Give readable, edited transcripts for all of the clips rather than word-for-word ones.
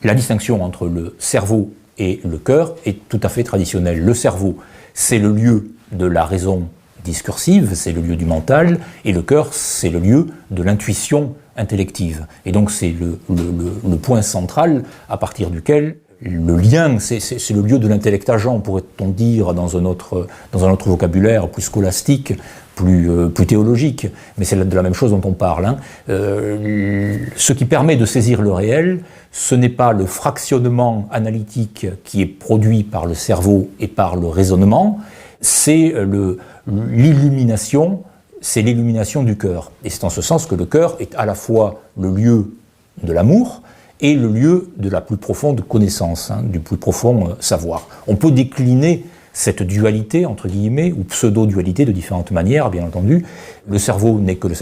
la distinction entre le cerveau et le cœur est tout à fait traditionnelle. Le cerveau, c'est le lieu de la raison discursive, c'est le lieu du mental, et le cœur, c'est le lieu de l'intuition intellective. Et donc c'est le point central à partir duquel le lien, c'est le lieu de l'intellect agent, pourrait-on dire, dans un autre vocabulaire plus scolastique, plus théologique, mais c'est de la même chose dont on parle. Hein. Ce qui permet de saisir le réel, ce n'est pas le fractionnement analytique qui est produit par le cerveau et par le raisonnement, c'est l'illumination, c'est l'illumination du cœur. Et c'est en ce sens que le cœur est à la fois le lieu de l'amour et le lieu de la plus profonde connaissance, hein, du plus profond savoir. On peut décliner cette dualité, entre guillemets, ou pseudo-dualité de différentes manières, bien entendu. Le cerveau n'est que le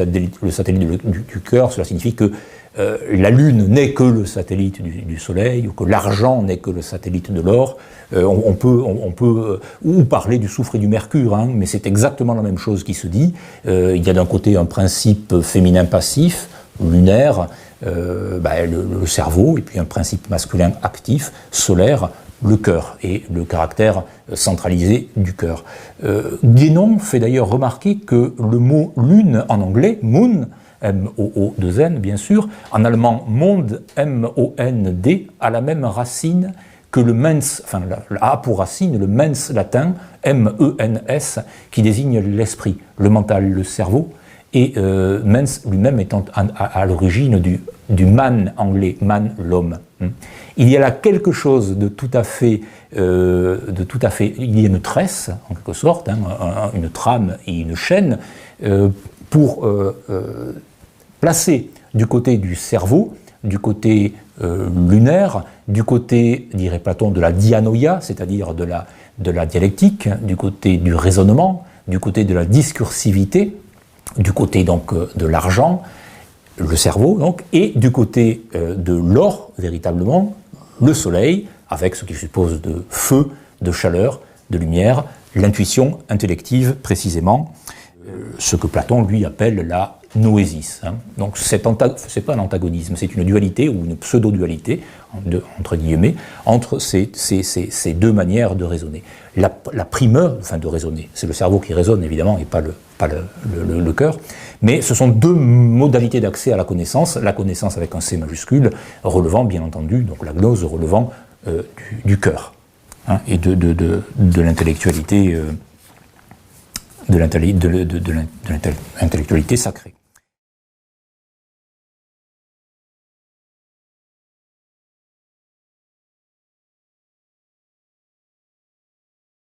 satellite du cœur, cela signifie que la Lune n'est que le satellite du Soleil, ou que l'argent n'est que le satellite de l'or. On peut ou parler du soufre et du mercure, hein, mais c'est exactement la même chose qui se dit. Il y a d'un côté un principe féminin passif, lunaire, le cerveau, et puis un principe masculin actif, solaire, le cœur et le caractère centralisé du cœur. Guénon fait d'ailleurs remarquer que le mot lune en anglais, moon, M-O-O-2-N bien sûr, en allemand monde, M-O-N-D, a la même racine que le mens, enfin la A pour racine, le mens latin, M-E-N-S, qui désigne l'esprit, le mental, le cerveau, et mens lui-même étant à l'origine du man anglais, man l'homme. Il y a là quelque chose de tout à fait, il y a une tresse en quelque sorte, hein, une trame et une chaîne pour placer du côté du cerveau, du côté lunaire, du côté, dirait Platon, de la dianoia, c'est-à-dire de la dialectique, du côté du raisonnement, du côté de la discursivité, du côté donc de l'argent, le cerveau donc, et du côté de l'or, véritablement, le soleil, avec ce qui suppose de feu, de chaleur, de lumière, l'intuition intellective précisément, ce que Platon lui appelle la noésis. Hein. Donc c'est pas un antagonisme, c'est une dualité ou une pseudo-dualité, entre guillemets, entre ces deux manières de raisonner. La primeur, enfin de raisonner, c'est le cerveau qui raisonne évidemment et pas le cœur, mais ce sont deux modalités d'accès à la connaissance avec un C majuscule, relevant bien entendu, donc la gnose relevant du cœur, hein, et de l'intellectualité, de l'intellectualité sacrée.